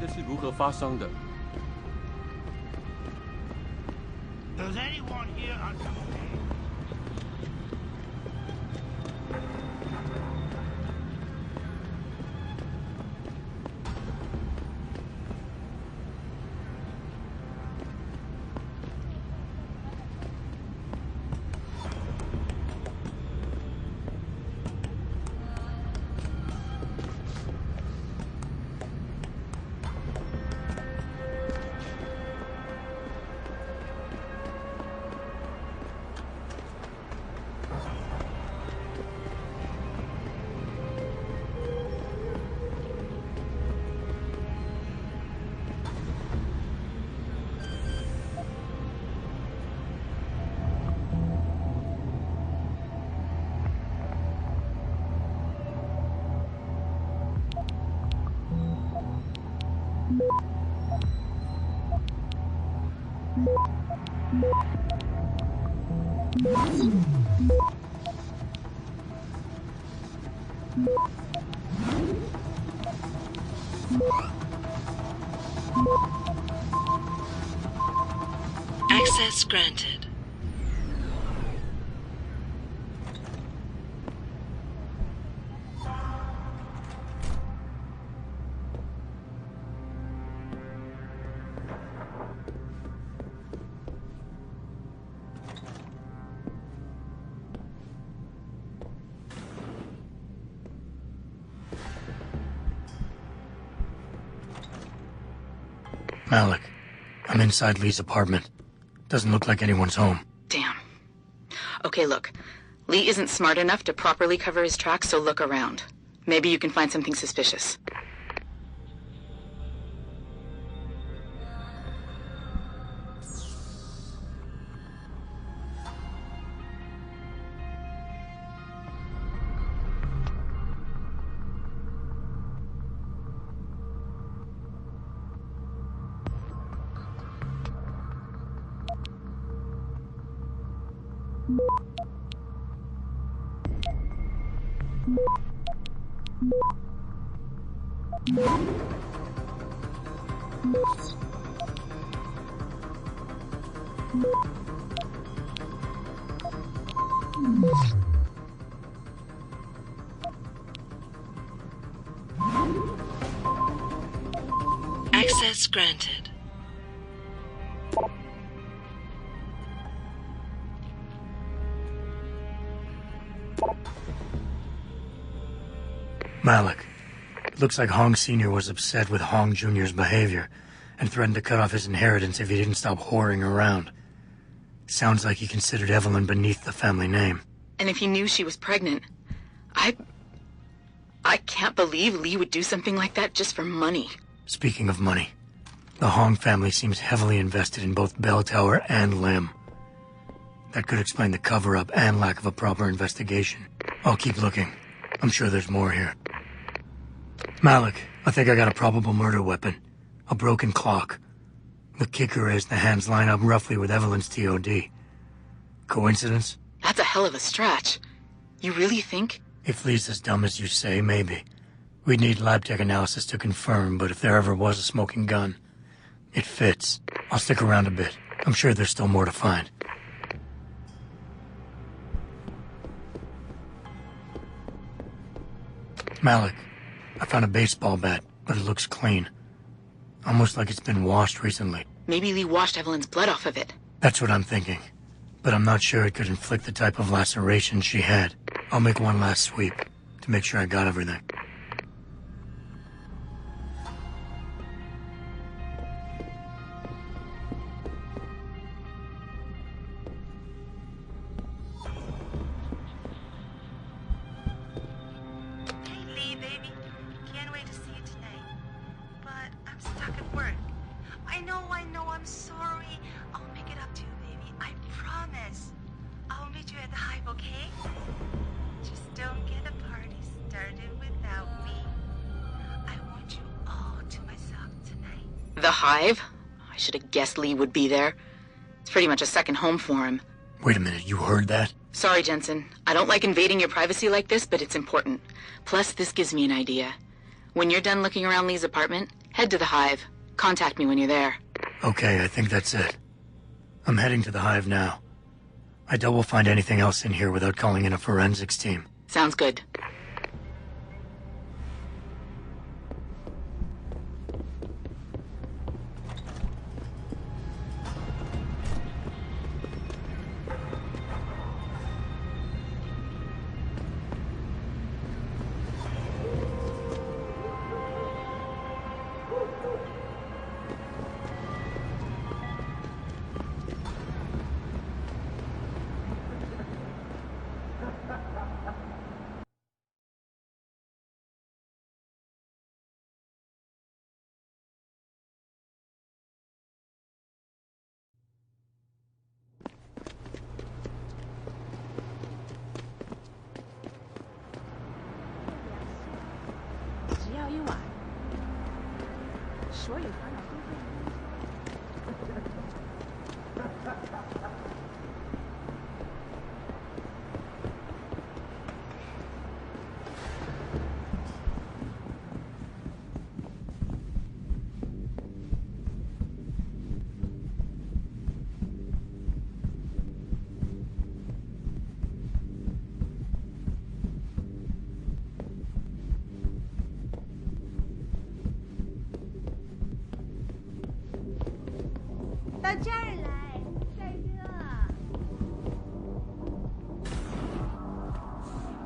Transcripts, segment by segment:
的是如何发生的？ Does anyone here understand? Access granted. Malik, I'm inside Lee's apartment. Doesn't look like anyone's home. Damn. Okay, look. Lee isn't smart enough to properly cover his tracks, so look around. Maybe you can find something suspicious. Access granted. Malik, it looks like Hong Sr. was upset with Hong Jr.'s behavior and threatened to cut off his inheritance if he didn't stop whoring around. Sounds like he considered Evelyn beneath the family name. And if he knew she was pregnant, I can't believe Lee would do something like that just for money. Speaking of money, the Hong family seems heavily invested in both Bell Tower and Lim. That could explain the cover-up and lack of a proper investigation. I'll keep looking. I'm sure there's more here. Malik, I think I got a probable murder weapon. A broken clock. The kicker is the hands line up roughly with Evelyn's TOD. Coincidence? That's a hell of a stretch. You really think? If Lee's as dumb as you say, maybe. We'd need lab tech analysis to confirm, but if there ever was a smoking gun, it fits. I'll stick around a bit. I'm sure there's still more to find. Malik, I found a baseball bat, but it looks clean. Almost like it's been washed recently. Maybe Lee washed Evelyn's blood off of it. That's what I'm thinking. But I'm not sure it could inflict the type of laceration she had. I'll make one last sweep to make sure I got everything. I'm sorry. I'll make it up to you, baby. I promise. I'll meet you at the Hive, okay? Just don't get the party started without me. I want you all to myself tonight. The Hive? I should have guessed Lee would be there. It's pretty much a second home for him. Wait a minute, you heard that? Sorry, Jensen. I don't like invading your privacy like this, but it's important. Plus, this gives me an idea. When you're done looking around Lee's apartment, Head to the Hive. Contact me when you're there. Okay, I think that's it. I'm heading to the Hive now. I doubt we'll find anything else in here without calling in a forensics team. Sounds good.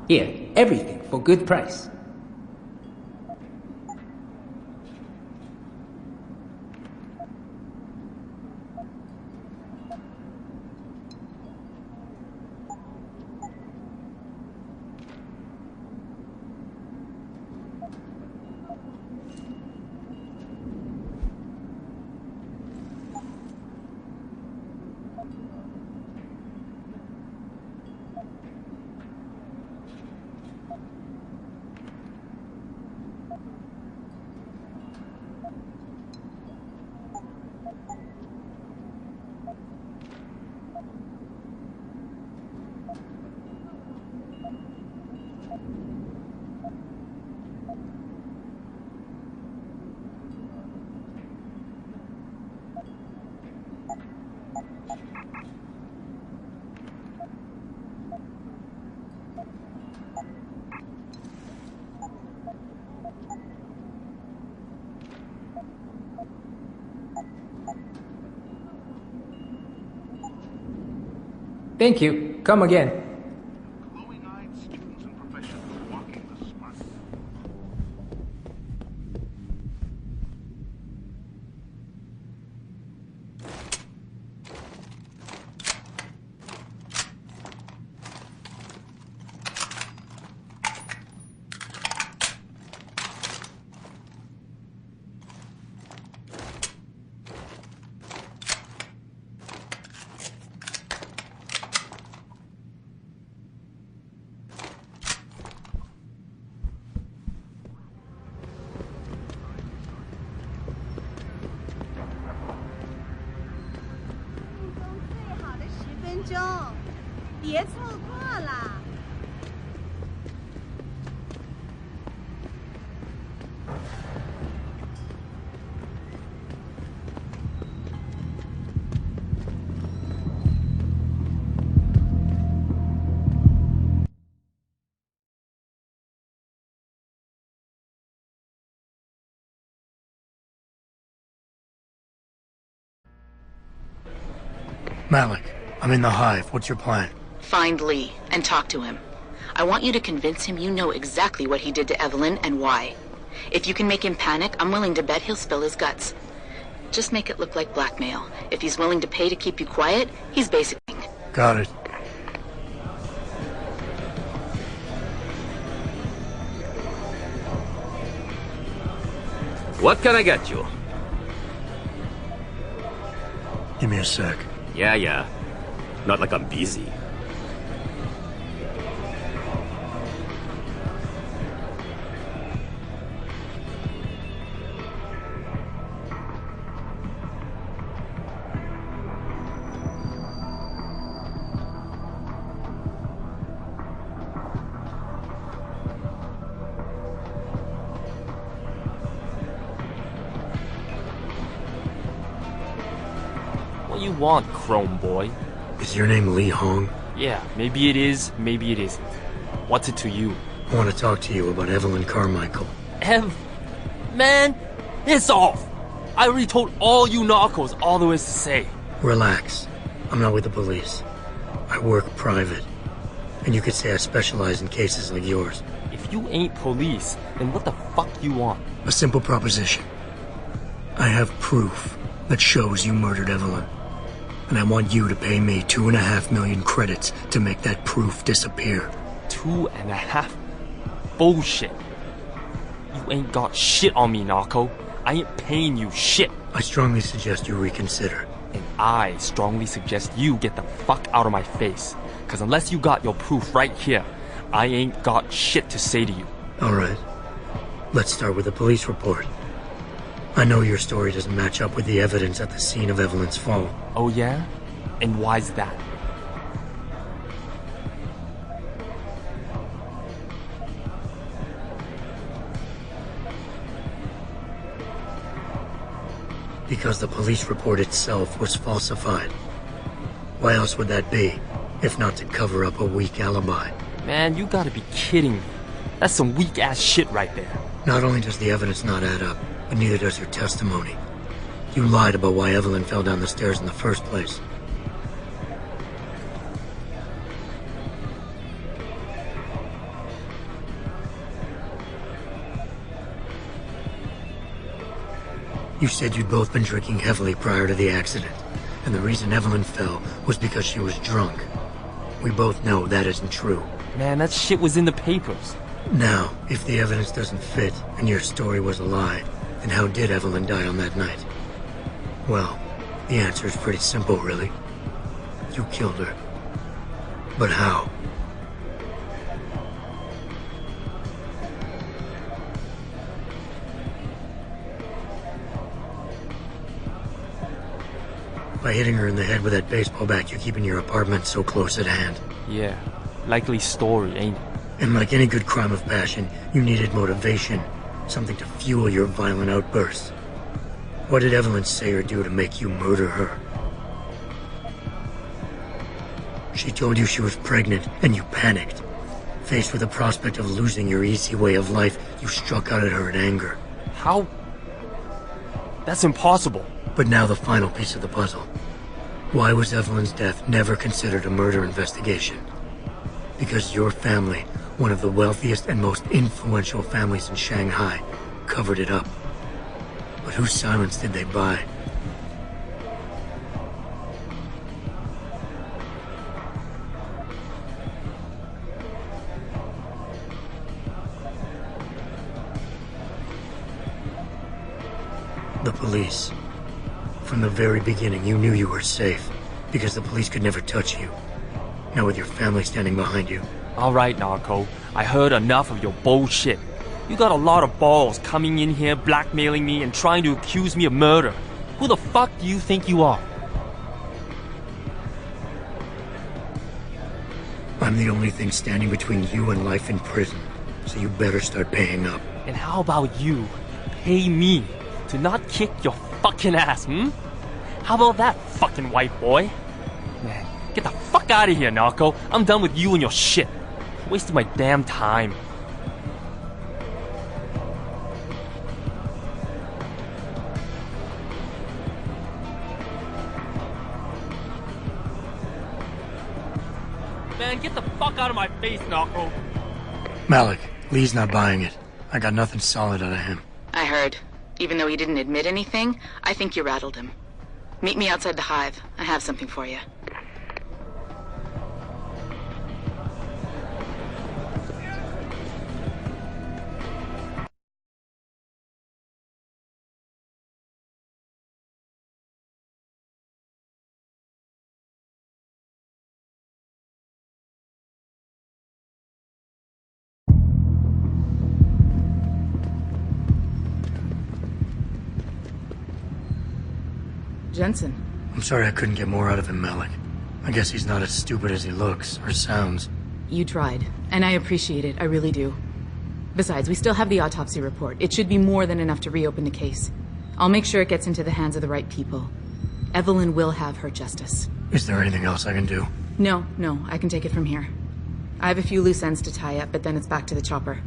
Here, everything for good price. Thank you. Come again. Glowing-eyed students and professionals walking the smart. Malik, I'm in the Hive. What's your plan? Find Lee and talk to him. I want you to convince him you know exactly what he did to Evelyn and why. If you can make him panic, I'm willing to bet he'll spill his guts. Just make it look like blackmail. If he's willing to pay to keep you quiet, he's basically... Got it. What can I get you? Give me a sec. Yeah. Not like I'm busy. want, Chrome Boy? Is your name Lee Hong? Yeah, maybe it is, maybe it isn't. What's it to you? I want to talk to you about Evelyn Carmichael. Man, it's off! I already told all you narcos all there is to say. Relax. I'm not with the police. I work private. And you could say I specialize in cases like yours. If you ain't police, then what the fuck you want? A simple proposition. I have proof that shows you murdered Evelyn. And I want you to pay me 2.5 million credits to make that proof disappear. 2.5? Bullshit. You ain't got shit on me, narco. I ain't paying you shit. I strongly suggest you reconsider. And I strongly suggest you get the fuck out of my face. Cause unless you got your proof right here, I ain't got shit to say to you. Alright. Let's start with the police report. I know your story doesn't match up with the evidence at the scene of Evelyn's fall. Oh yeah? And why's that? Because the police report itself was falsified. Why else would that be, if not to cover up a weak alibi? Man, you gotta be kidding me. That's some weak-ass shit right there. Not only does the evidence not add up, but neither does your testimony. You lied about why Evelyn fell down the stairs in the first place. You said you'd both been drinking heavily prior to the accident, and the reason Evelyn fell was because she was drunk. We both know that isn't true. Man, that shit was in the papers. Now, if the evidence doesn't fit and your story was a lie, then how did Evelyn die on that night? Well, the answer is pretty simple, really. You killed her. But how? By hitting her in the head with that baseball bat you keep in your apartment so close at hand. Yeah, likely story, ain't it? And like any good crime of passion, you needed motivation, something to fuel your violent outbursts. What did Evelyn say or do to make you murder her? She told you she was pregnant, and you panicked. Faced with the prospect of losing your easy way of life, you struck out at her in anger. How? That's impossible. But now the final piece of the puzzle. Why was Evelyn's death never considered a murder investigation? Because your family, one of the wealthiest and most influential families in Shanghai, covered it up. But whose silence did they buy? The police. From the very beginning, you knew you were safe, because the police could never touch you. Now with your family standing behind you. Alright, Narco. I heard enough of your bullshit. You got a lot of balls coming in here, blackmailing me, and trying to accuse me of murder. Who the fuck do you think you are? I'm the only thing standing between you and life in prison, so you better start paying up. And how about you pay me to not kick your fucking ass, How about that, fucking white boy? Man, get the fuck out of here, Narco. I'm done with you and your shit. Wasted my damn time. Man, get the fuck out of my face, Narco. Malik, Lee's not buying it. I got nothing solid out of him. I heard. Even though he didn't admit anything, I think you rattled him. Meet me outside the hive. I have something for you. Jensen. I'm sorry I couldn't get more out of him, Malik. I guess he's not as stupid as he looks, or sounds. You tried, and I appreciate it, I really do. Besides, we still have the autopsy report. It should be more than enough to reopen the case. I'll make sure it gets into the hands of the right people. Evelyn will have her justice. Is there anything else I can do? No, I can take it from here. I have a few loose ends to tie up, but then it's back to the chopper.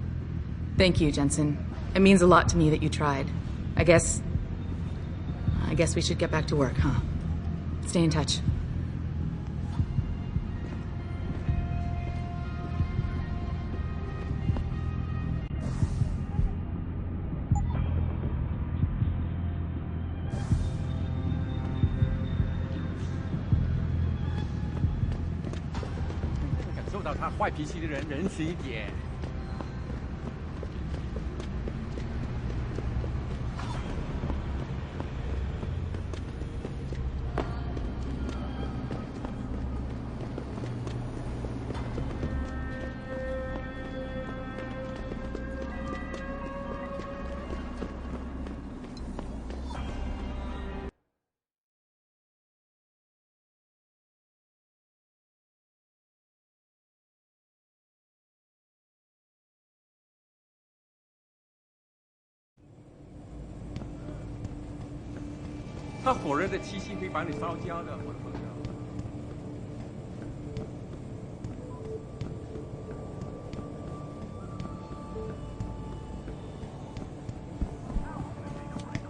Thank you, Jensen. It means a lot to me that you tried. I guess we should get back to work, huh? Stay in touch.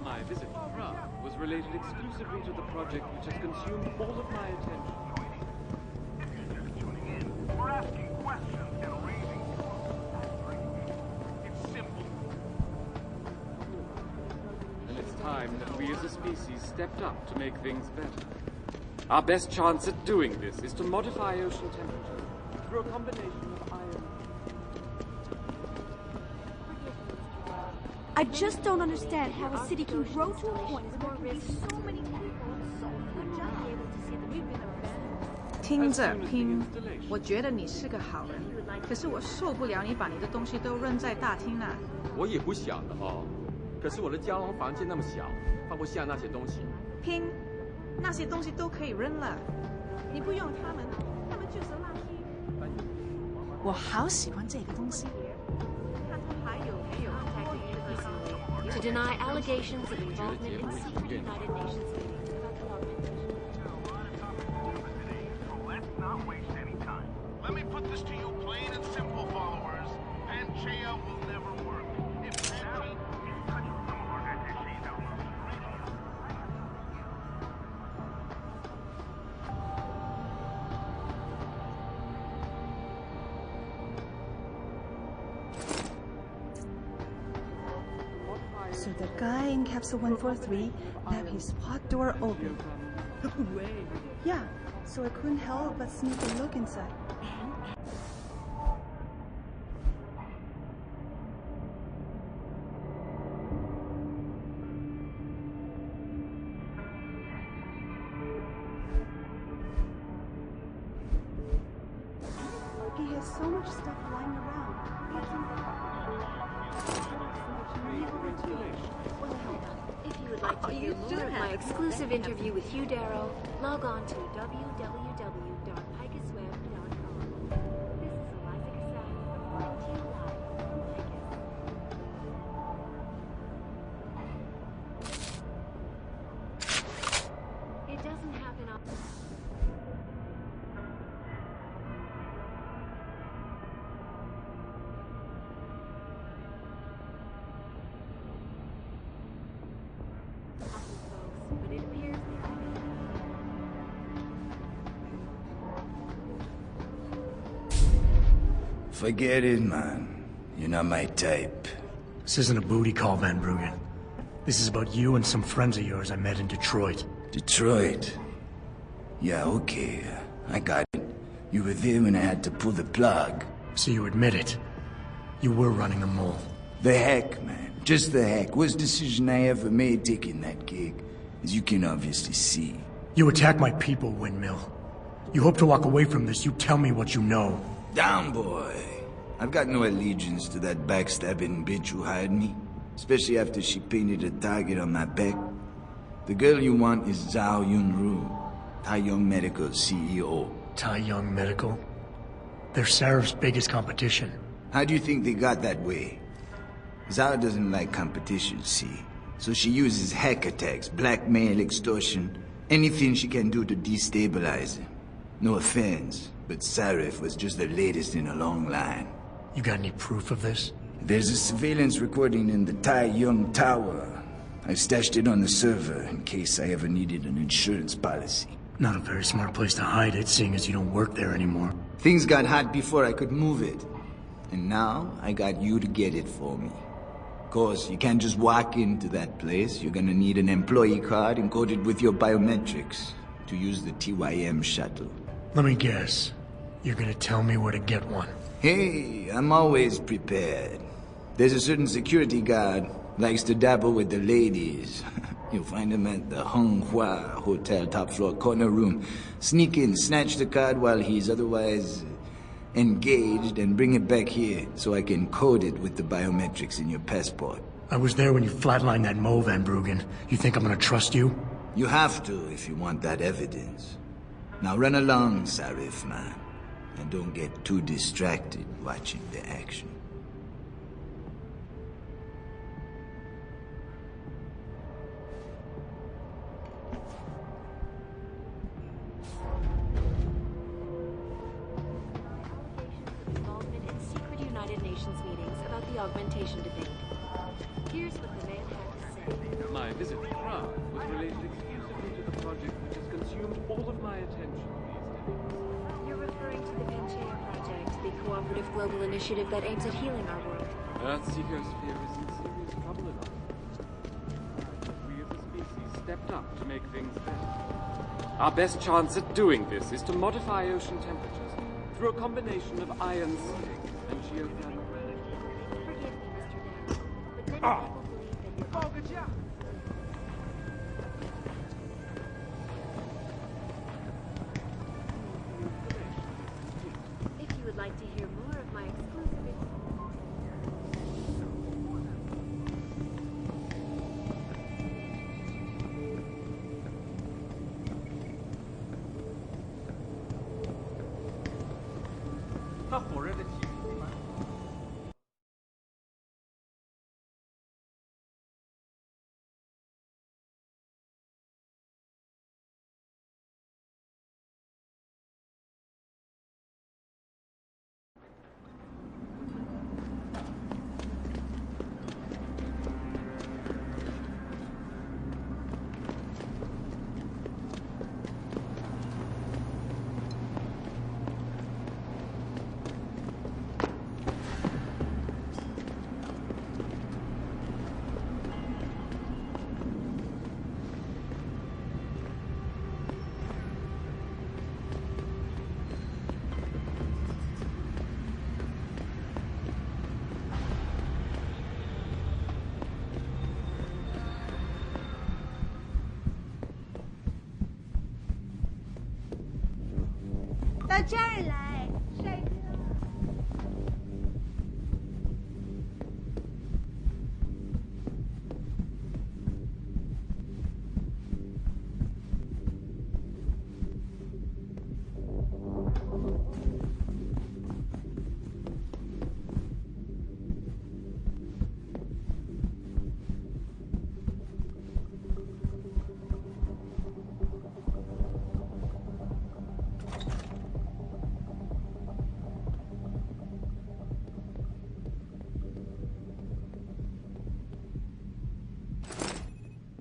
My visit to Prague was related exclusively to the project which has consumed all of my attention. If you're just tuning in, we're asking questions and raising It's simple. And it's time that we as a species stepped up to make things better. Our best chance at doing this is to modify ocean temperature through a combination of iron. I just don't understand how a city can grow to a point where there can be so many people and so few jobs. 听着，拼，我觉得你是个好人，可是我受不了你把你的东西都扔在大厅那。我也不想的哦，可是我的胶囊房间那么小，放不下那些东西。拼，那些东西都可以扔了，你不用它们，它们就是垃圾。我好喜欢这个东西。看它还有没有在对于这个行为。To deny allegations of involvement in secret United Nations meetings about development. Let's not waste any time. Let me put this to you plain and simple, followers. Panchaea will never work. If Panchaea is touching some of our attaches out on the street. So the guy in capsule 143 left his spot door open. No way. Yeah, so I couldn't help but sneak a look inside. He has so much stuff lying around. If you would like to hear more of my exclusive interview with Hugh Darrow, log on to www.picusweb.com. This is Eliza Cassatt reporting to you live from Picus. It doesn't happen often. But it appears Forget it, man. You're not my type. This isn't a booty call, Van Bruggen. This is about you and some friends of yours I met in Detroit. Detroit? Yeah, okay. I got it. You were there when I had to pull the plug. So you admit it. You were running a mole. The heck, man. Just the heck. Worst decision I ever made taking that gig. As you can obviously see. You attack my people, Windmill. You hope to walk away from this. You tell me what you know. Down, boy. I've got no allegiance to that backstabbing bitch who hired me. Especially after she painted a target on my back. The girl you want is Zhao Yunru, Taiyong Medical's CEO. Taiyong Medical? They're Sarah's biggest competition. How do you think they got that way? Zhao doesn't like competition, see? So she uses hack attacks, blackmail, extortion, Anything she can do to destabilize him. No offense, but Sarif was just the latest in a long line. You got any proof of this? There's a surveillance recording in the Tai Yong Tower. I stashed it on the server in case I ever needed an insurance policy. Not a very smart place to hide it, seeing as you don't work there anymore. Things got hot before I could move it. And now, I got you to get it for me. Of course, you can't just walk into that place. You're gonna need an employee card encoded with your biometrics to use the TYM shuttle. Let me guess. You're gonna tell me where to get one. Hey, I'm always prepared. There's a certain security guard, likes to dabble with the ladies. You'll find him at the Hung Hua Hotel top floor corner room. Sneak in, snatch the card while he's otherwise engaged, and bring it back here so I can code it with the biometrics in your passport. I was there when you flatlined that Mo, Van Bruggen. You think I'm gonna trust you? You have to if you want that evidence. Now run along, Sarif, man. And don't get too distracted watching the action. Involvement in secret United Nations meetings about the augmentation debate. Here's what the man had to say. My visit to Prague was related exclusively to the project which has consumed all of my attention these days. You're referring to the Panchaea Project, the cooperative global initiative that aims at healing our world. Earth's ecosphere is in serious trouble enough. We as a species stepped up to make things better. Our best chance at doing this is to modify ocean temperatures through a combination of iron seeding and geothermal. Forgive me, Mr. Daniel, but many people believe that you're... If you would like to hear more of my exclusive...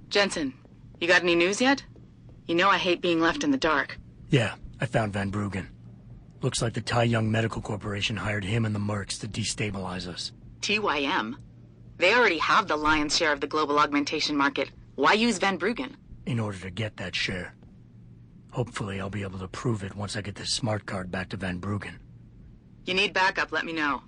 Jensen, you got any news yet? You know I hate being left in the dark. Yeah, I found Van Bruggen. Looks like the Tai Yong Medical Corporation hired him and the Mercs to destabilize us. TYM? They already have the lion's share of the global augmentation market. Why use Van Bruggen? In order to get that share. Hopefully I'll be able to prove it once I get this smart card back to Van Bruggen. You need backup, let me know.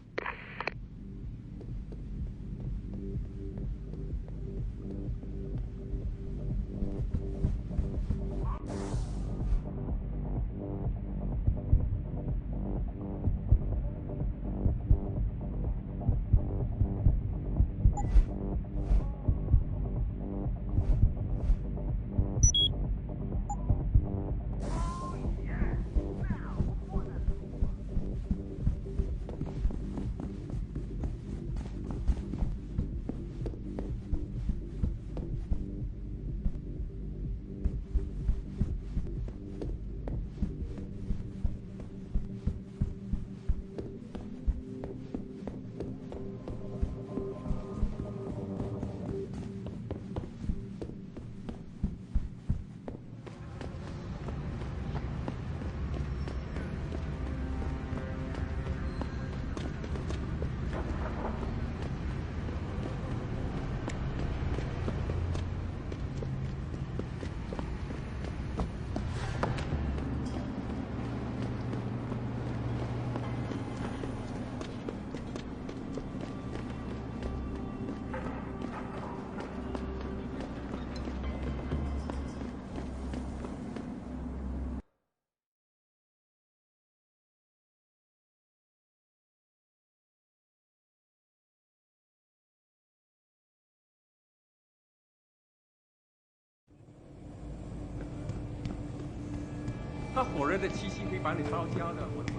那火热的气息会把你烧焦的，我的妈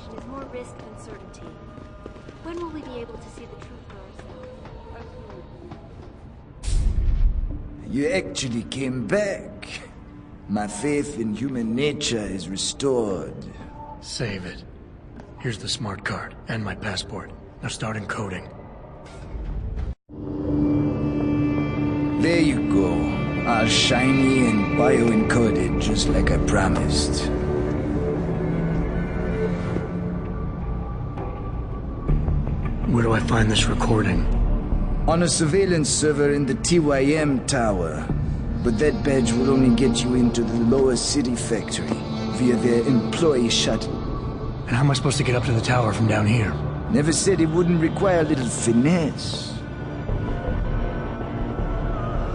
！Is more risk than certainty. When will we be able to see the truth for ourselves? You actually came back. My faith in human nature is restored. Save it. Here's the smart card and my passport. Now start encoding. There you go. All shiny and bioencoded, just like I promised. Where do I find this recording? On a surveillance server in the TYM tower. But that badge will only get you into the lower city factory via their employee shuttle. And how am I supposed to get up to the tower from down here? Never said it wouldn't require a little finesse.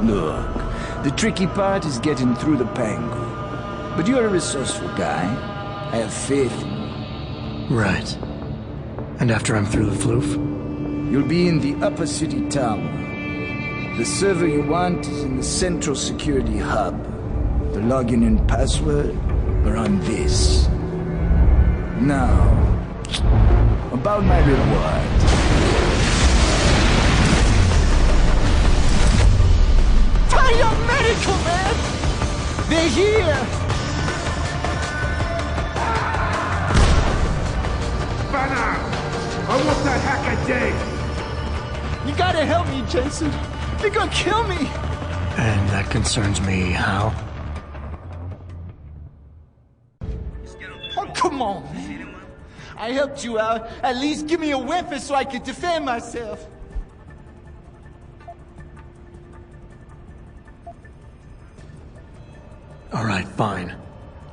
Look, the tricky part is getting through the Pangu. But you're a resourceful guy. I have faith in you. Right. And after I'm through the floof? You'll be in the upper city tower. The server you want is in the central security hub. The login and password are on this. Now, about my reward. Biomedical, man! They're here! Banner! I want that hacker dead! You gotta help me, Jensen. They're gonna kill me! And that concerns me how? Oh, come on, man. I helped you out. At least give me a weapon so I can defend myself. Alright, fine.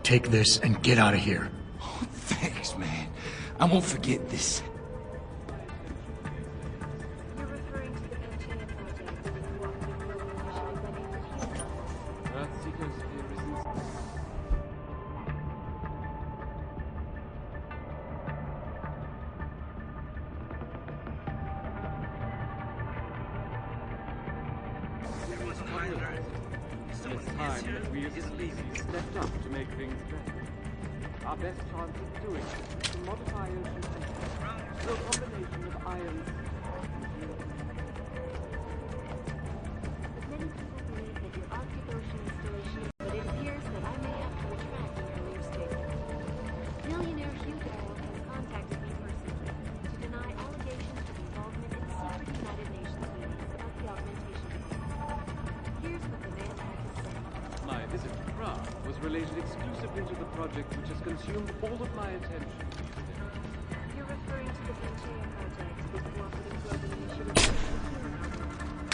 Take this and get out of here. Oh, thanks, man. I won't forget this. You're referring to the Panchea project with Earth seekers fear resistance. It's time that we as a species stepped up to make things better. Our best chance of doing it is to modify ocean temperatures through a combination of ions. But many people believe that your Arctic Ocean installation is, but it appears that I may have to retract an earlier statement. Millionaire Hugh Darrell has contacted me personally to deny allegations of involvement in secret United Nations meetings about the augmentation plan. Here's what the man had to say. My visit to Prague was related exclusively to the project which has consumed all of my attention. You're referring to the Panchea project, the cooperative global initiative.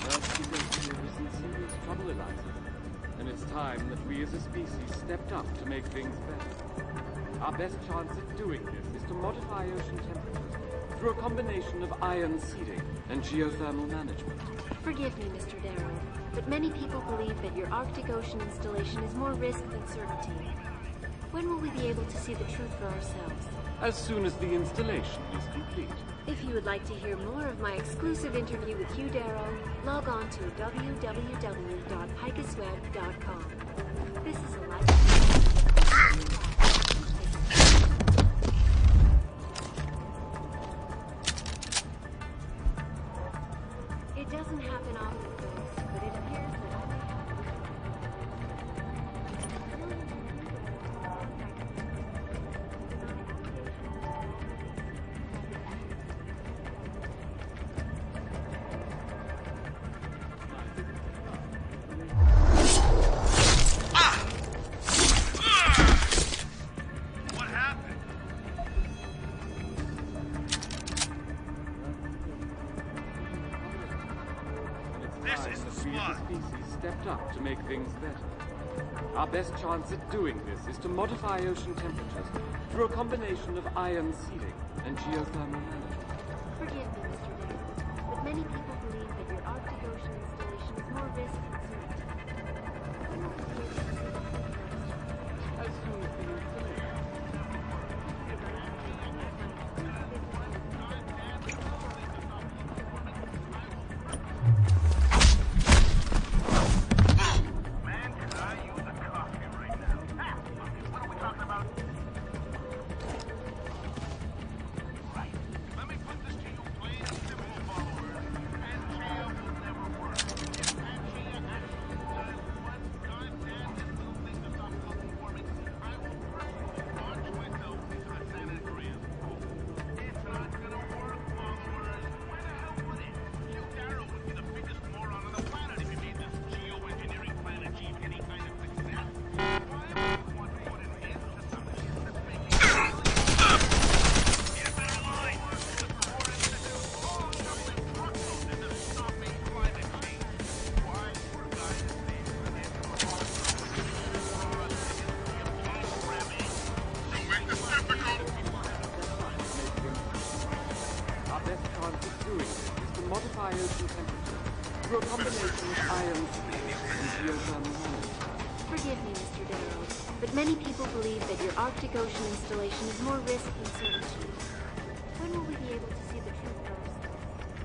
Earth seekers fear is in serious trouble, Eliza. And it's time that we as a species stepped up to make things better. Our best chance at doing this is to modify ocean temperatures through a combination of ion seeding and geothermal management. Forgive me, Mr. Darrow, but many people believe that your Arctic Ocean installation is more risk than certainty. When will we be able to see the truth for ourselves? As soon as the installation is complete. If you would like to hear more of my exclusive interview with Hugh Darrow, log on to www.picusweb.com. This is a life. It doesn't happen often, folks, but it appears that I may have make things better. Our best chance at doing this is to modify ocean temperatures through a combination of ion seeding and geothermal management. Forgive me, Mr. Darrow, but many people believe that your Arctic Ocean installation is more risk than certainty. When will we be able to see the truth first? As soon as the installation. Man, could I use a coffee right now? Ah, what are we talking about? Right. Let me put this to you plain and simple, followers. Panchaea will never work. If Panchaea actually does what God damn it will think to stop global warming, I will personally launch myself into the San Andreas pool. It's not gonna work, followers. Why the hell would it? You, Darrow, would be the biggest moron on the planet if he made this geoengineering plan achieve any kind of success. Why would you want to put an end to something that's making Our best chance of doing this is to modify ocean temperature through a combination of ion seeding and geothermal management. Forgive me, Mr. Darrow, but many people believe that your Arctic Ocean installation is more risk than certainty. When will we be able to see the truth first?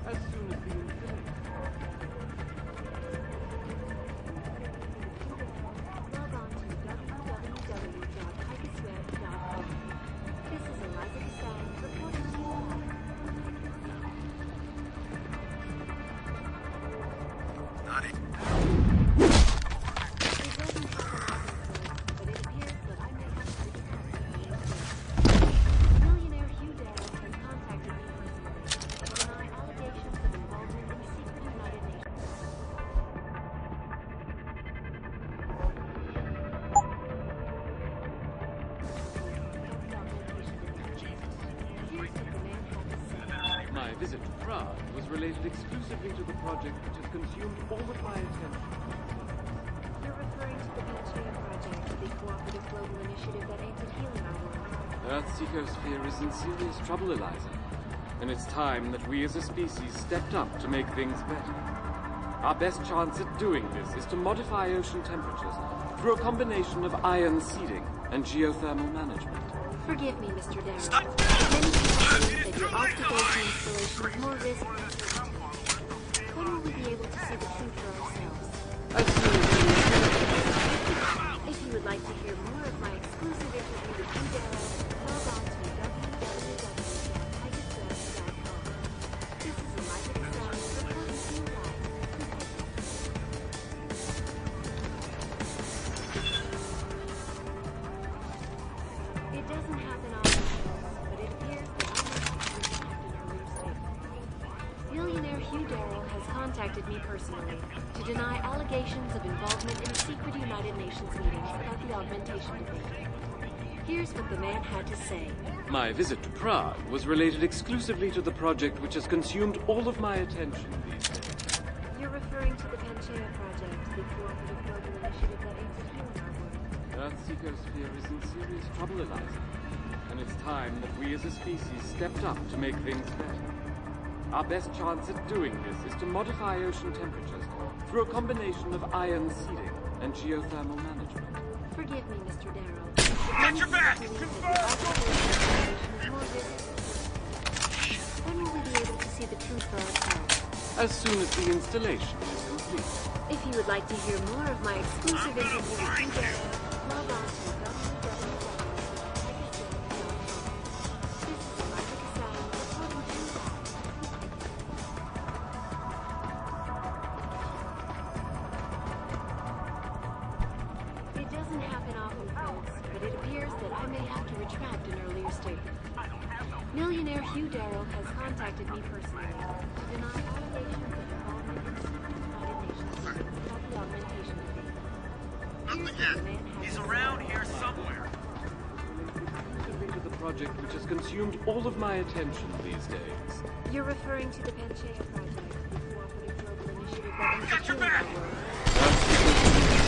As soon as the installation. Log on to www.hikasweb.com. This is Eliza Cassan reporting to you live. Millionaire Hugh Darrow has contacted me personally to deny allegations of involvement in secret United Nations. Here's what the man had to say. My visit to Prague was related exclusively to the project which has consumed all of my attention. You're referring to the Panchaea Project, the cooperative global initiative that aims at healing our world. Earth's ecosphere is in serious trouble, Eliza. And it's time that we as a species stepped up to make things better. Our best chance at doing this is to modify ocean temperatures through a combination of ion seeding and geothermal management. Forgive me, Mr. Darrow. Many people believe that your Arctic Ocean installation is more risk than certainty. When will we be able to see the truth for ourselves? As soon as the installation. If you would like to hear more of my exclusive interview with Hugh Darrow, log on to www.hikasweb.com. This is Eliza Cassan reporting to you live. It doesn't happen often, but it appears that I may have to retract an earlier statement. Millionaire Hugh Darrow has contacted me personally to deny allegations of involvement in a secret United Nations meeting about the augmentation debate. Here's what the man had to say. My visit to Prague was related exclusively to the project which has consumed all of my attention these days. You're referring to the Panchaea Project, the cooperative global initiative that aims at healing our world. Earth's ecosphere is in serious trouble, Eliza. And it's time that we as a species stepped up to make things better. Our best chance at doing this is to modify ocean temperatures through a combination of ion seeding and geothermal management. Forgive me, Mr. Darrow. Got your back! When will we be able to see the truth for ourselves? As soon as the installation is complete. If you would like to hear more of my exclusive interview with Hugh Darrow, log on to www.hikasweb.com. This is Eliza Cassan reporting to you live. It doesn't happen often, folks, but it appears that I may have to retract an earlier statement. Millionaire Hugh Darrow has contacted me personally to deny allegations of involvement in secret United Nations meetings about the augmentation debate. Here's what the man had to say. around here somewhere. Exclusively to the project which has consumed all of my attention these days. You're referring to the Panchaea Project, the cooperative global initiative that aims at healing our world. Earth's ecosphere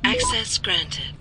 Access granted.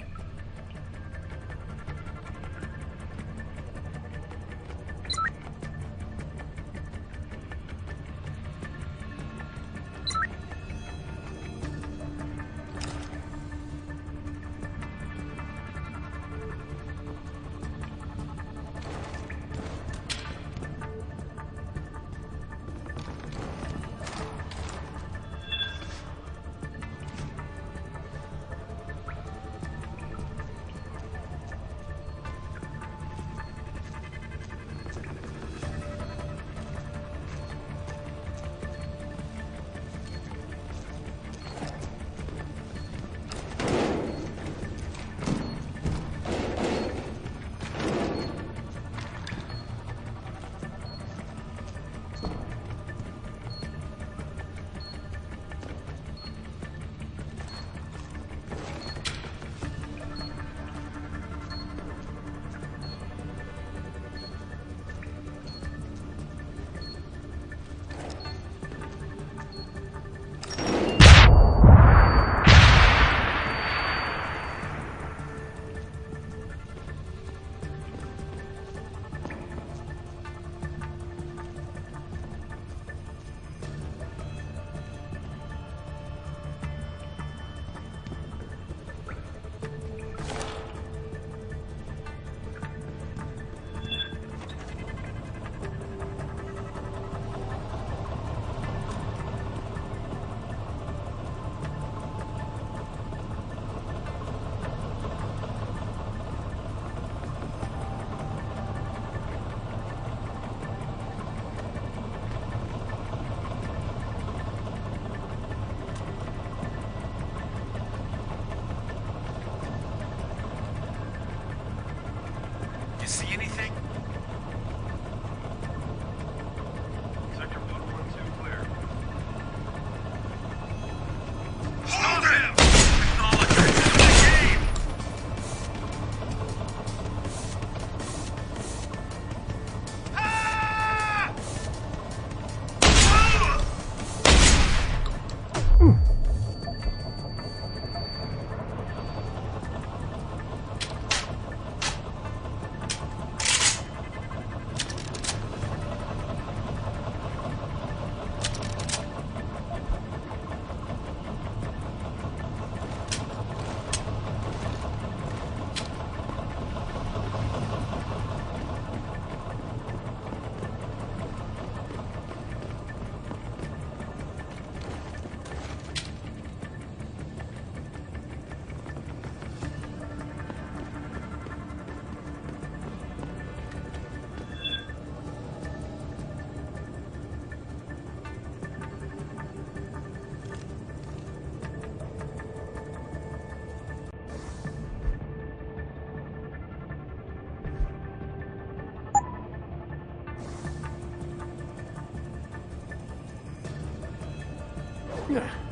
You see anything? Sector 112 clear. Hold him! Acknowledge Yeah.